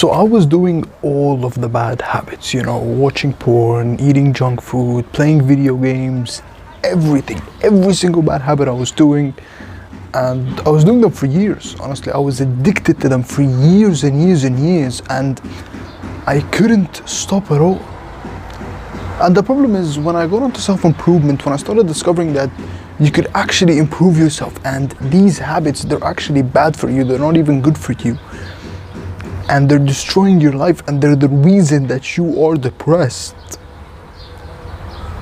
So I was doing all of the bad habits, watching porn, eating junk food, playing video games, everything, every single bad habit I was doing. And I was doing them for years, honestly. I was addicted to them for years and years and years, and I couldn't stop at all. And the problem is, when I got into self-improvement, when I started discovering that you could actually improve yourself, and these habits, they're actually bad for you, they're not even good for you, and they're destroying your life, and they're the reason that you are depressed.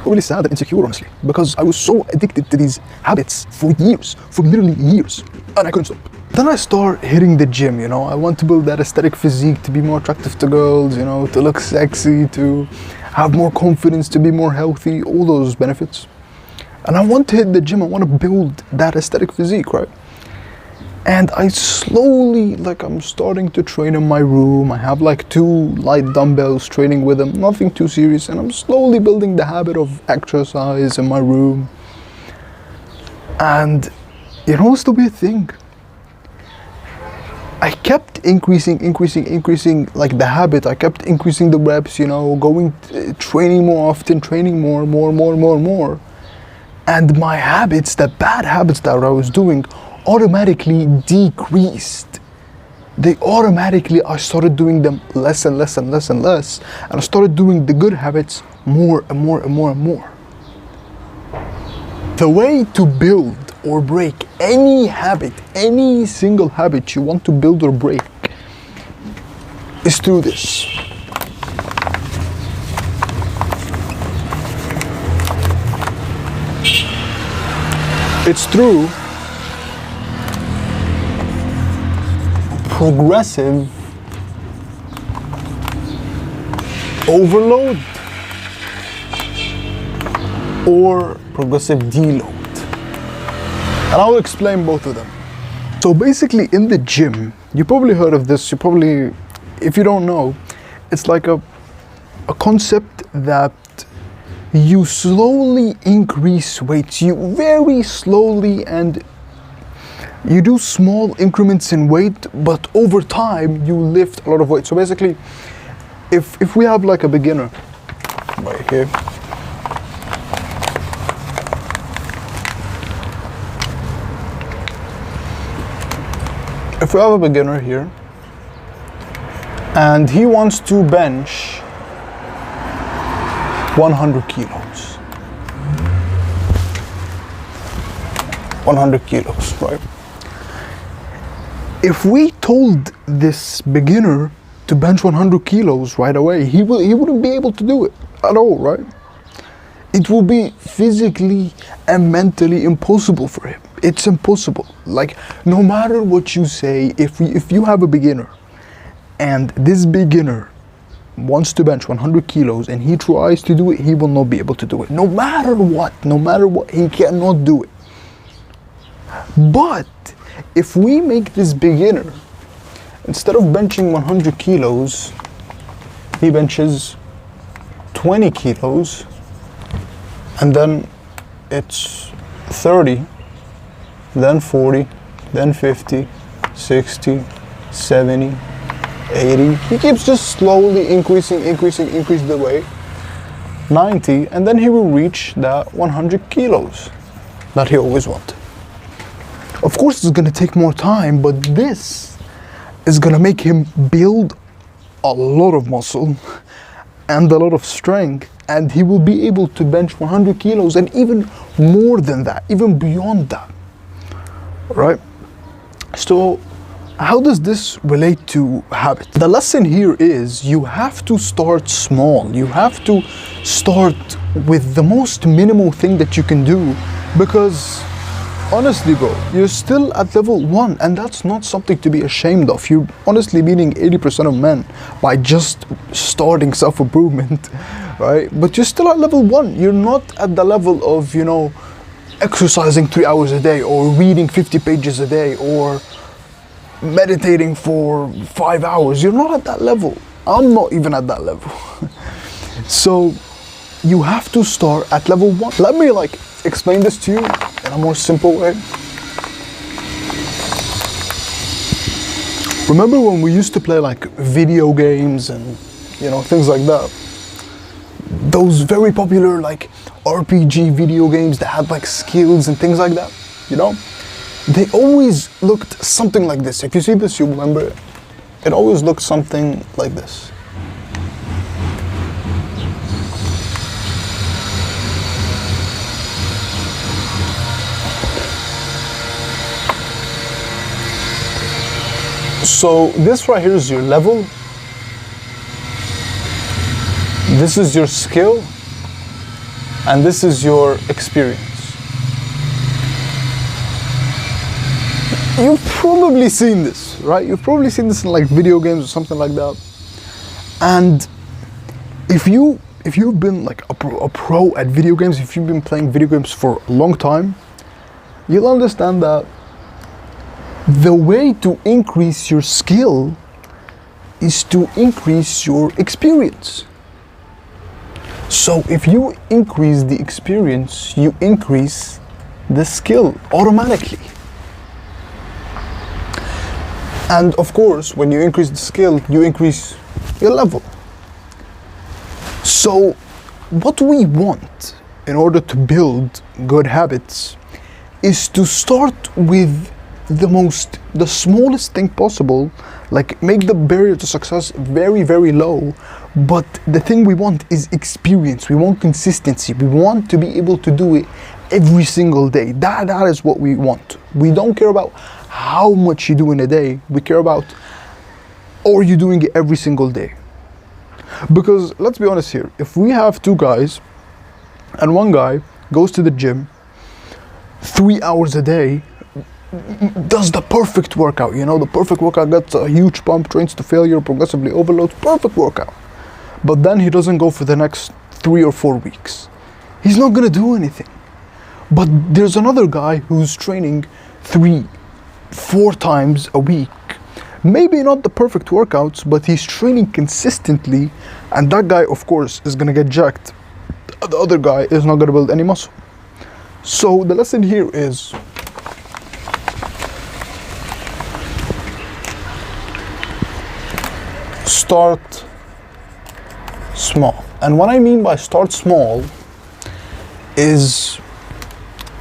Really sad and insecure, honestly, because I was so addicted to these habits for years, for literally years, and I couldn't stop. Then I start hitting the gym, I want to build that aesthetic physique, to be more attractive to girls, to look sexy, to have more confidence, to be more healthy, all those benefits. And I want to hit the gym, I want to build that aesthetic physique, right? And I slowly, I'm starting to train in my room. I have 2 light dumbbells, training with them, nothing too serious. And I'm slowly building the habit of exercise in my room. And what's the weird thing? I kept increasing the habit. I kept increasing the reps, going, training more often, training more. And my habits, the bad habits that I was doing, automatically decreased. I started doing them less and less, and I started doing the good habits more and more. The way to build or break any habit, any single habit you want to build or break, is through this. It's through progressive overload or progressive deload. And I will explain both of them. So basically, in the gym, you probably heard of this, if you don't know, it's like a concept that you slowly increase weights, you very slowly, and you do small increments in weight, but over time you lift a lot of weight. So basically, if we have a beginner right here, if we have a beginner here and he wants to bench 100 kilos, 100 kilos, right? If we told this beginner to bench 100 kilos right away, he wouldn't be able to do it at all, right? It will be physically and mentally impossible for him. It's impossible. No matter what you say, if you have a beginner and this beginner wants to bench 100 kilos and he tries to do it, he will not be able to do it. No matter what, he cannot do it. But if we make this beginner, instead of benching 100 kilos, he benches 20 kilos, and then it's 30, then 40, then 50, 60, 70, 80. He keeps just slowly increasing the weight, 90, and then he will reach that 100 kilos that he always wanted. Of course, it's gonna take more time, but this is gonna make him build a lot of muscle and a lot of strength, and he will be able to bench 100 kilos and even more than that, even beyond that. All right? So, how does this relate to habit? The lesson here is you have to start small. You have to start with the most minimal thing that you can do, because honestly, bro, you're still at level 1, and that's not something to be ashamed of. You're honestly beating 80% of men by just starting self-improvement, right? But you're still at level 1. You're not at the level of, exercising 3 hours a day, or reading 50 pages a day, or meditating for 5 hours. You're not at that level. I'm not even at that level. So you have to start at level 1. Let me explain this to you in a more simple way. Remember when we used to play like video games and, you know, things like that? Those very popular like RPG video games that had like skills and things like that, you know? They always looked something like this. If you see this, you remember it. It always looked something like this. So this right here is your level. This is your skill. And this is your experience. You've probably seen this, right? You've probably seen this in like video games or something like that. And if you've been like a pro at video games, if you've been playing video games for a long time, you'll understand that the way to increase your skill is to increase your experience. So if you increase the experience, you increase the skill automatically. And of course, when you increase the skill, you increase your level. So what we want in order to build good habits is to start with the smallest thing possible, like make the barrier to success very, very low. But the thing we want is experience. We want consistency. We want to be able to do it every single day. That is what we want. We don't care about how much you do in a day. We care about, are you doing it every single day? Because let's be honest here, if we have two guys and one guy goes to the gym 3 hours a day, does the perfect workout, you know, the perfect workout, gets a huge pump, trains to failure, progressively overloads, perfect workout. But then he doesn't go for the next 3 or 4 weeks. He's not gonna do anything. But there's another guy who's training 3-4 times a week. Maybe not the perfect workouts, but he's training consistently, and that guy, of course, is gonna get jacked. The other guy is not gonna build any muscle. So the lesson here is, start small. And what I mean by start small is,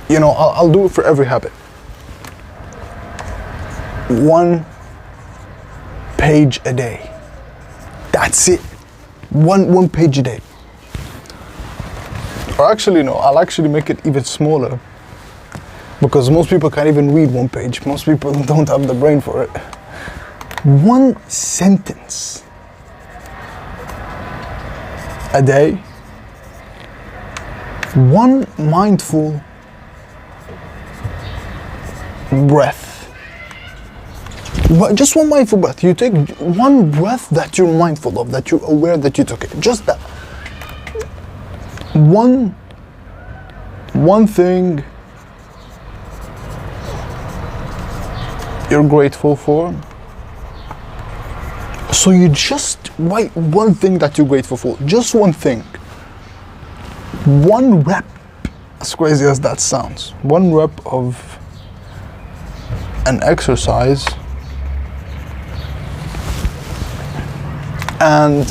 you know, I'll do it for every habit. 1 page a day. That's it. One page a day. Or actually, no, I'll actually make it even smaller, because most people can't even read 1 page. Most people don't have the brain for it. 1 sentence a day. 1 mindful breath. But just 1 mindful breath. You take 1 breath that you're mindful of, that you're aware that you took it. Just that. One thing you're grateful for. So you just write 1 thing that you're grateful for. Just 1 thing. 1 rep, as crazy as that sounds. 1 rep of an exercise. And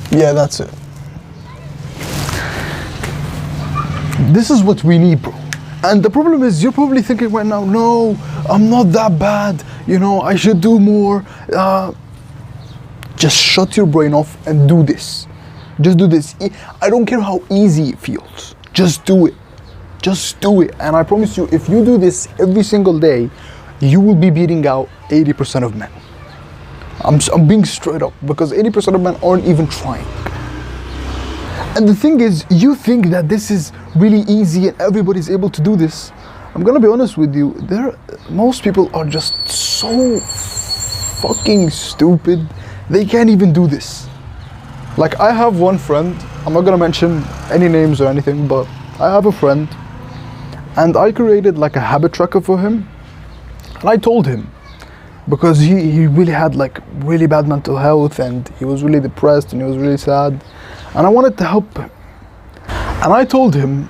yeah, that's it. This is what we need, bro. And the problem is, you're probably thinking right now, no, I'm not that bad, you know, I should do more. Just shut your brain off and do this. Just do this. I don't care how easy it feels. Just do it. Just do it. And I promise you, if you do this every single day, you will be beating out 80% of men. I'm being straight up, because 80% of men aren't even trying. And the thing is, you think that this is really easy and everybody's able to do this. I'm gonna be honest with you, most people are just so fucking stupid, they can't even do this. Like, I have one friend, I'm not gonna mention any names or anything, but I have a friend, and I created like a habit tracker for him. And I told him, because he really had like really bad mental health, and he was really depressed and he was really sad, and I wanted to help him. And I told him,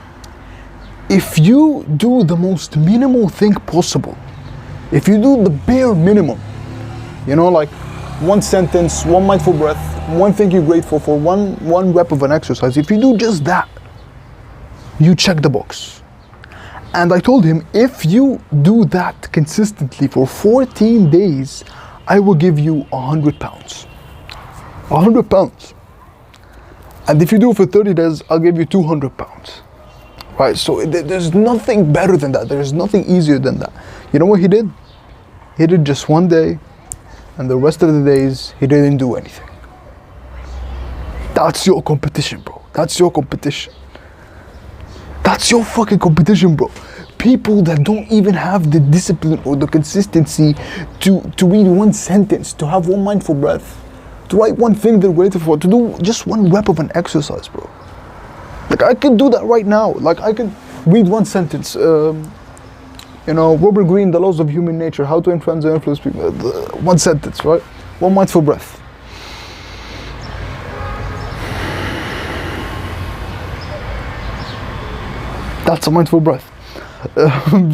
if you do the most minimal thing possible, if you do the bare minimum, You know, like one sentence, one mindful breath, one thing you're grateful for, one rep of an exercise. If you do just that, you check the box. And I told him, if you do that consistently for 14 days, I will give you 100 pounds. 100 pounds. And if you do it for 30 days, I'll give you 200 pounds. Right, so there's nothing better than that. There's nothing easier than that. You know what he did? He did just one day, and the rest of the days, he didn't do anything. That's your competition, bro. That's your competition. That's your fucking competition, bro. People that don't even have the discipline or the consistency to read one sentence, to have one mindful breath, to write one thing they're grateful for, to do just one rep of an exercise, bro. Like, I can do that right now. Like, I can read one sentence. You know, Robert Greene, The Laws of Human Nature, How to Influence and Influence People. One sentence, right? One mindful breath. That's a mindful breath.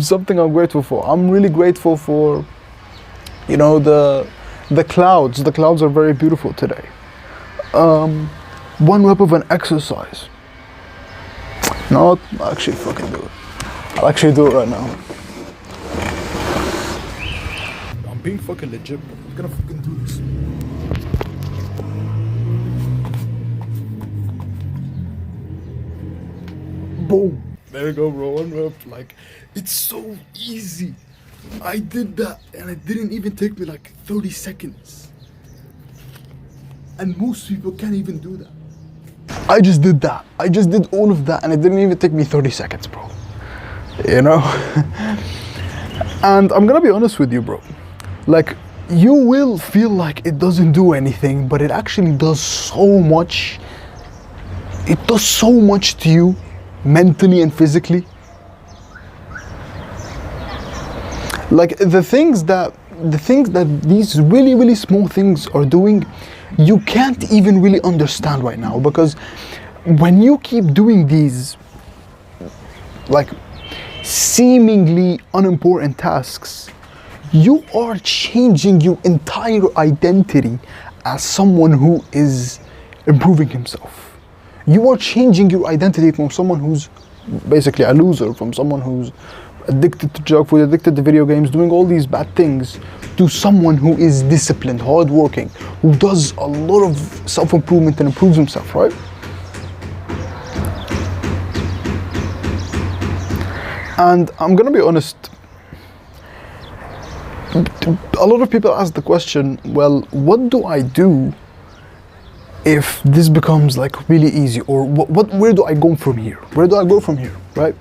Something I'm grateful for. I'm really grateful for, you know, the clouds. The clouds are very beautiful today. One rep of an exercise. No, I'll actually fucking do it. I'll actually do it right now. I'm being fucking legit, bro. I'm gonna fucking do this. Boom. There you go, bro. One rep. Like, it's so easy. I did that and it didn't even take me like 30 seconds. And most people can't even do that. I just did that. I just did all of that and it didn't even take me 30 seconds, bro. You know? And I'm gonna be honest with you, bro. Like, you will feel like it doesn't do anything, but it actually does so much. It does so much to you, mentally and physically. Like, the things that these really, really small things are doing, you can't even really understand right now, because when you keep doing these, like, seemingly unimportant tasks, you are changing your entire identity as someone who is improving himself. You are changing your identity from someone who's basically a loser, from someone who's addicted to junk food, addicted to video games, doing all these bad things, to someone who is disciplined, hardworking, who does a lot of self-improvement and improves himself, right? And I'm gonna be honest, a lot of people ask the question, well, what do I do if this becomes like really easy, or where do I go from here? Where do I go from here, right?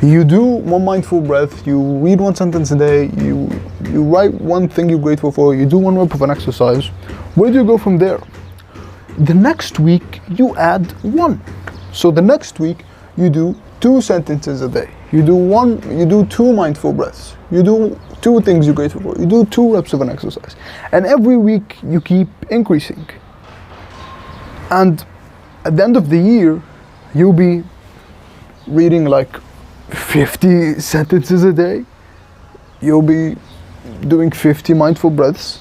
You do one mindful breath, you read one sentence a day, you write one thing you're grateful for, you do one rep of an exercise. Where do you go from there? The next week, you add one. So the next week, you do 2 sentences a day. You do 2 mindful breaths. You do 2 things you're grateful for. You do 2 reps of an exercise. And every week, you keep increasing. And at the end of the year, you'll be reading like 50 sentences a day. You'll be doing 50 mindful breaths.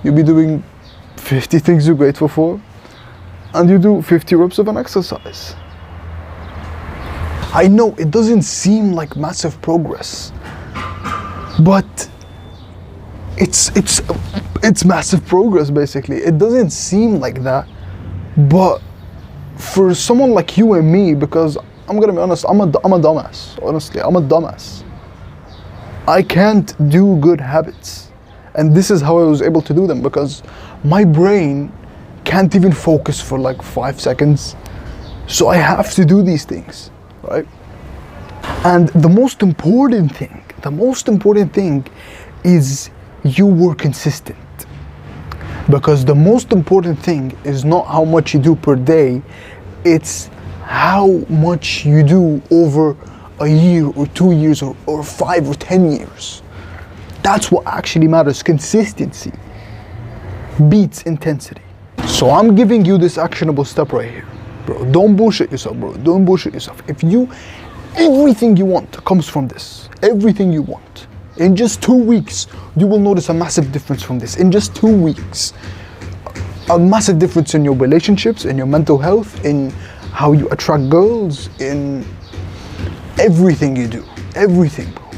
You'll be doing 50 things you're grateful for. And you do 50 reps of an exercise. I know it doesn't seem like massive progress, but it's massive progress basically. It doesn't seem like that, but for someone like you and me, because I'm gonna be honest, I'm a dumbass. Honestly, I'm a dumbass. I can't do good habits, and this is how I was able to do them, because my brain can't even focus for like 5 seconds. So I have to do these things, right? And the most important thing is you were consistent. Because the most important thing is not how much you do per day, it's how much you do over a year or 2 years or 5 or 10 years. That's what actually matters. Consistency beats intensity. So I'm giving you this actionable step right here. Bro, don't bullshit yourself, bro. Don't bullshit yourself. Everything you want comes from this. Everything you want. In just 2 weeks, you will notice a massive difference from this. In just 2 weeks, a massive difference in your relationships, in your mental health, in how you attract girls, in everything you do. Everything, bro.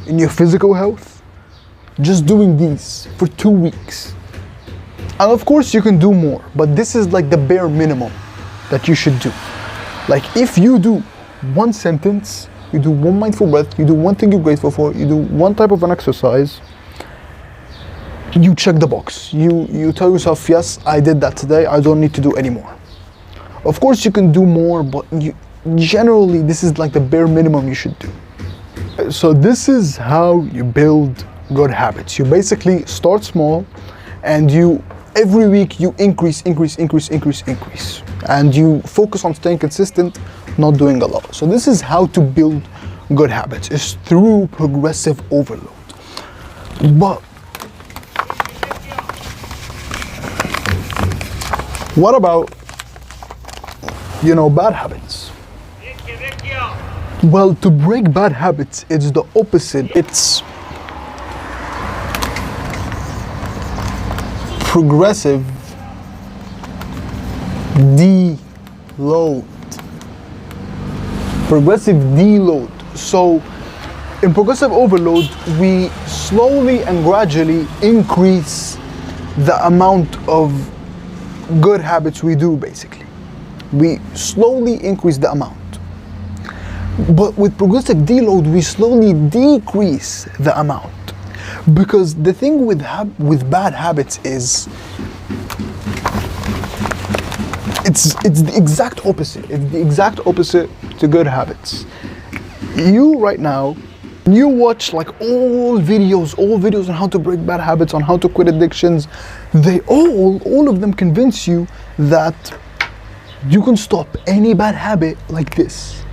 In your physical health. Just doing these for 2 weeks. And of course you can do more, but this is like the bare minimum that you should do. Like if you do one sentence, you do one mindful breath, you do one thing you're grateful for, you do one type of an exercise, you check the box. You tell yourself, yes, I did that today, I don't need to do any more. Of course you can do more, but generally this is like the bare minimum you should do. So this is how you build good habits. You basically start small and every week you increase. And you focus on staying consistent, not doing a lot. So this is how to build good habits, is through progressive overload. But what about, bad habits? Well, to break bad habits, it's the opposite. It's progressive deload. Progressive deload. So in progressive overload, we slowly and gradually increase the amount of good habits we do, basically. We slowly increase the amount. But with progressive deload, we slowly decrease the amount. Because the thing with bad habits is it's the exact opposite. It's the exact opposite to good habits. You right now, you watch like all videos on how to break bad habits, on how to quit addictions. They all of them convince you that you can stop any bad habit like this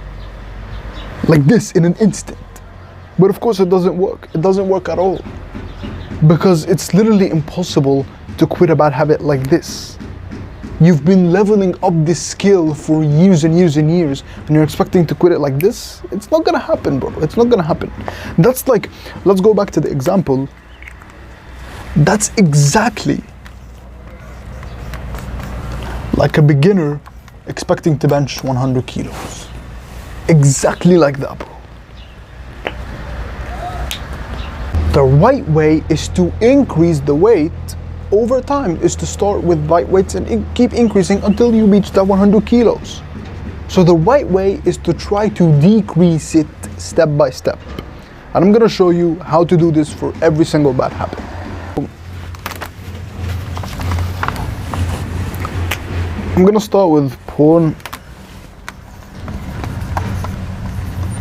in an instant. But of course it doesn't work. It doesn't work at all. Because it's literally impossible to quit a bad habit like this. You've been leveling up this skill for years and years and years, and you're expecting to quit it like this? It's not gonna happen, bro. It's not gonna happen. That's like, let's go back to the example. That's exactly like a beginner expecting to bench 100 kilos. Exactly like that, bro. The right way is to increase the weight over time, is to start with light weights and keep increasing until you reach that 100 kilos. So the right way is to try to decrease it step by step. And I'm gonna show you how to do this for every single bad habit. I'm gonna start with porn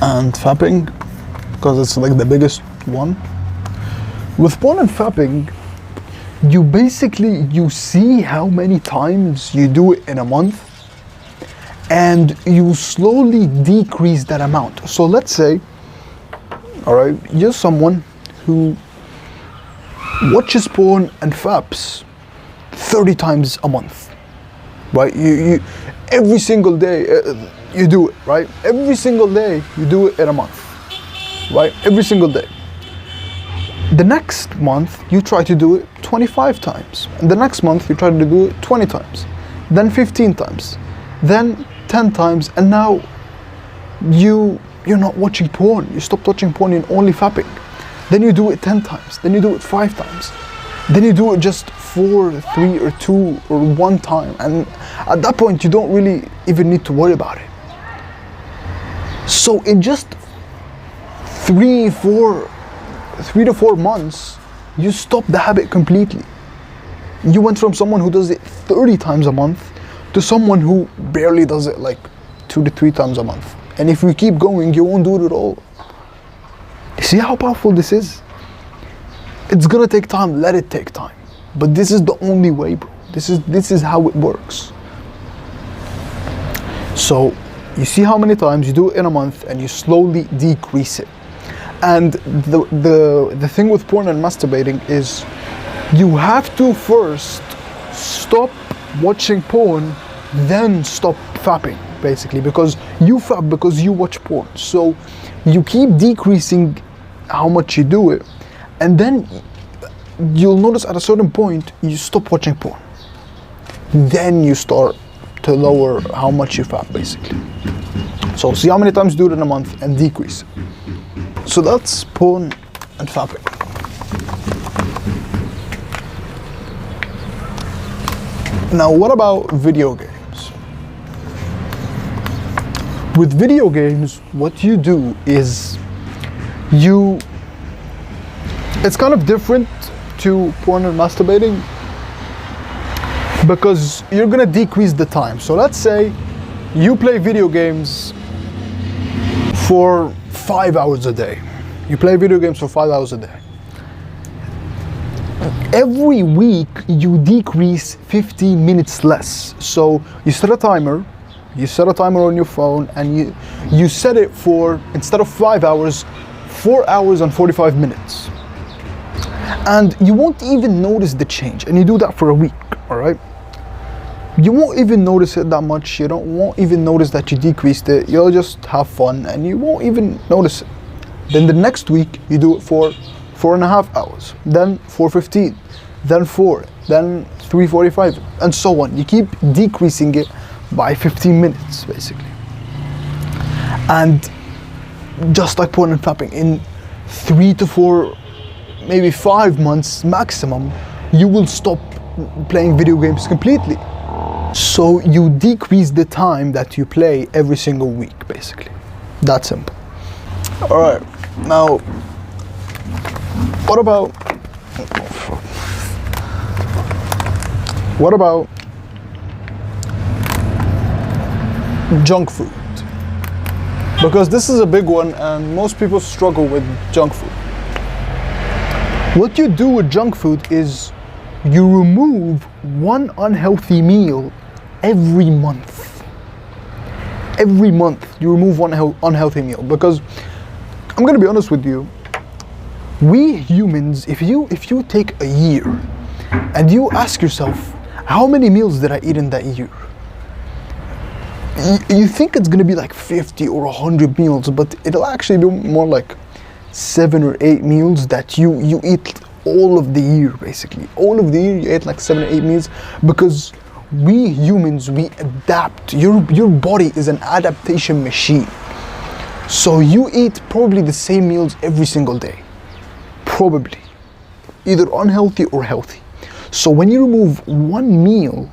and fapping, because it's like the biggest one. With porn and fapping, you see how many times you do it in a month, and you slowly decrease that amount. So let's say, all right, you're someone who watches porn and faps 30 times a month, right? You every single day you do it, right? Every single day you do it in a month, right? Every single day. The next month you try to do it 25 times, and the next month you try to do it 20 times, then 15 times, then 10 times, and now you're not watching porn. You stopped watching porn, you're only fapping. Then you do it 10 times, then you do it 5 times, then you do it just 4, 3, or 2, or 1 time, and at that point you don't really even need to worry about it. So in just 3 to 4 months, you stop the habit completely. You went from someone who does it 30 times a month to someone who barely does it like 2 to 3 times a month. And if you keep going, you won't do it at all. You see how powerful this is? It's gonna take time, let it take time. But this is the only way, bro. This is how it works. So you see how many times you do it in a month, and you slowly decrease it. And the thing with porn and masturbating is you have to first stop watching porn, then stop fapping, basically, because you fap because you watch porn. So you keep decreasing how much you do it, And then you'll notice at a certain point you stop watching porn. Then you start to lower how much you fat, basically. So see how many times you do it in a month and decrease. So that's porn and fapping. Now what about video games? With video games, what you do is it's kind of different to porn and masturbating, because you're gonna decrease the time. So let's say you play video games for 5 hours a day. You play video games for 5 hours a day. Every week you decrease 15 minutes less. So you set a timer on your phone, and you set it for, instead of 5 hours, 4 hours and 45 minutes. And you won't even notice the change, and you do that for a week, all right? You won't even notice it that much. You won't even notice that you decreased it. You'll just have fun and you won't even notice it. Then the next week you do it for 4.5 hours, then 4:15, then 4, then 3:45, and so on. You keep decreasing it by 15 minutes, basically. And just like porn and fapping, in 3 to 4, maybe 5 months maximum, you will stop playing video games completely. So you decrease the time that you play every single week, basically. That simple. All right, now, what about junk food? Because this is a big one and most people struggle with junk food. What you do with junk food is you remove one unhealthy meal every month. Every month you remove one unhealthy meal, because I'm gonna be honest with you, we humans, if you take a year and you ask yourself, how many meals did I eat in that year? You think it's gonna be like 50 or 100 meals, but it'll actually be more like 7 or 8 meals that you eat all of the year, basically. All of the year you ate like 7 or 8 meals, because we humans, we adapt. Your body is an adaptation machine. So you eat probably the same meals every single day. Probably. Either unhealthy or healthy. So when you remove one meal,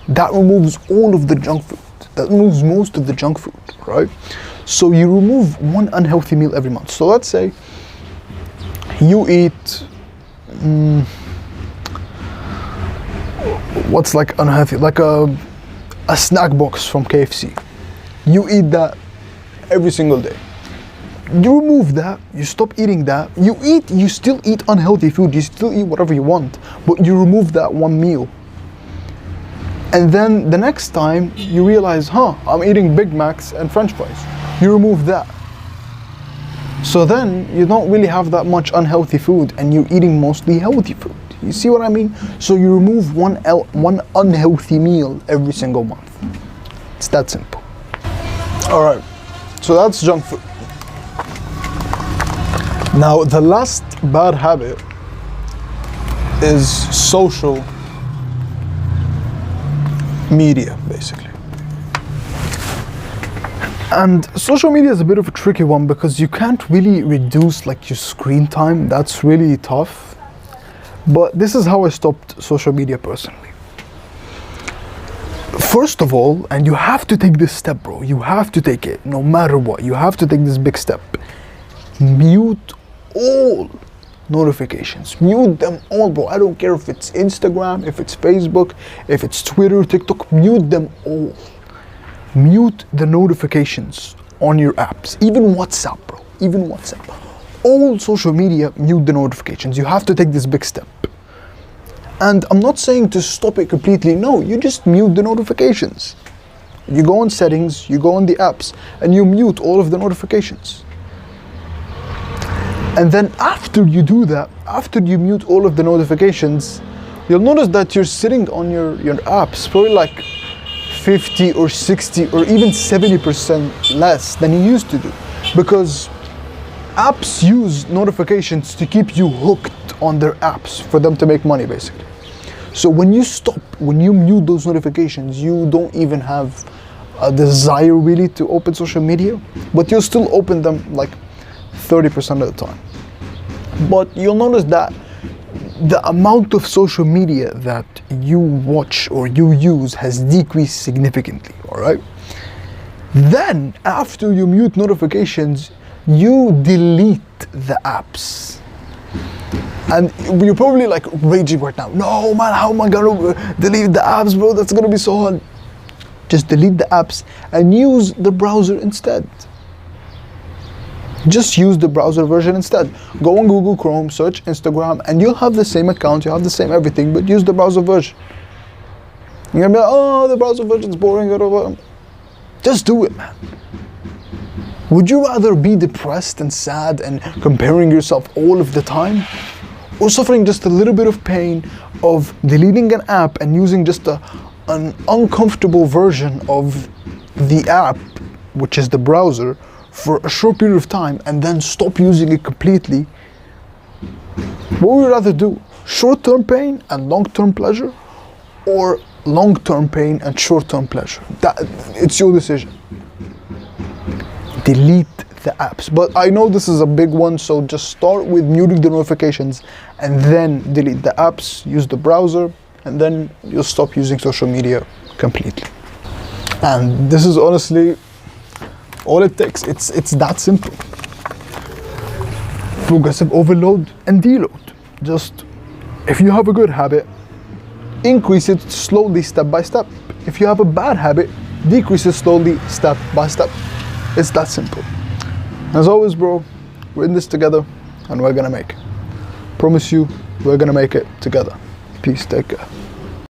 that removes all of the junk food. That removes most of the junk food, right? So you remove one unhealthy meal every month. So let's say you eat, what's like unhealthy? Like a snack box from KFC. You eat that every single day. You remove that, you stop eating that. You still eat unhealthy food, you still eat whatever you want, but you remove that one meal. And then the next time you realize, I'm eating Big Macs and French fries. You remove that. So then you don't really have that much unhealthy food and you're eating mostly healthy food. You see what I mean? So you remove one unhealthy meal every single month. It's that simple. All right, so that's junk food. Now the last bad habit is social media, basically. And social media is a bit of a tricky one because you can't really reduce like your screen time. That's really tough. But this is how I stopped social media personally. First of all, and you have to take this step, bro. You have to take it, no matter what. You have to take this big step. Mute all notifications. Mute them all, bro. I don't care if it's Instagram, if it's Facebook, if it's Twitter, TikTok. Mute them all. Mute the notifications on your apps. Even WhatsApp, bro. Even WhatsApp. All social media, mute the notifications. You have to take this big step. And I'm not saying to stop it completely. No, you just mute the notifications. You go on settings, you go on the apps, and you mute all of the notifications. And then after you do that, after you mute all of the notifications, you'll notice that you're sitting on your apps probably like 50 or 60 or even 70% less than you used to do. Because apps use notifications to keep you hooked on their apps for them to make money, basically. So when you mute those notifications, you don't even have a desire really to open social media, but you'll still open them like 30% of the time. But you'll notice that the amount of social media that you watch or you use has decreased significantly, all right? Then, after you mute notifications, you delete the apps. And you're probably like raging right now. No, man, how am I gonna delete the apps, bro? That's gonna be so hard. Just delete the apps and use the browser instead. Just use the browser version instead. Go on Google Chrome, search Instagram, and you'll have the same account, you'll have the same everything, but use the browser version. You're gonna be like, oh, the browser version's boring. Just do it, man. Would you rather be depressed and sad and comparing yourself all of the time? Or suffering just a little bit of pain of deleting an app and using just an uncomfortable version of the app, which is the browser, for a short period of time and then stop using it completely? What would you rather do? Short-term pain and long-term pleasure, or long-term pain and short-term pleasure? It's your decision. Delete the apps. But I know this is a big one, so just start with muting the notifications and then delete the apps, use the browser, and then you'll stop using social media completely. And this is honestly all it takes. It's that simple. Progressive overload and deload. Just, if you have a good habit, increase it slowly, step by step. If you have a bad habit, decrease it slowly, step by step. It's that simple. As always, bro, we're in this together and we're gonna make it. Promise you, we're gonna make it together. Peace, take care.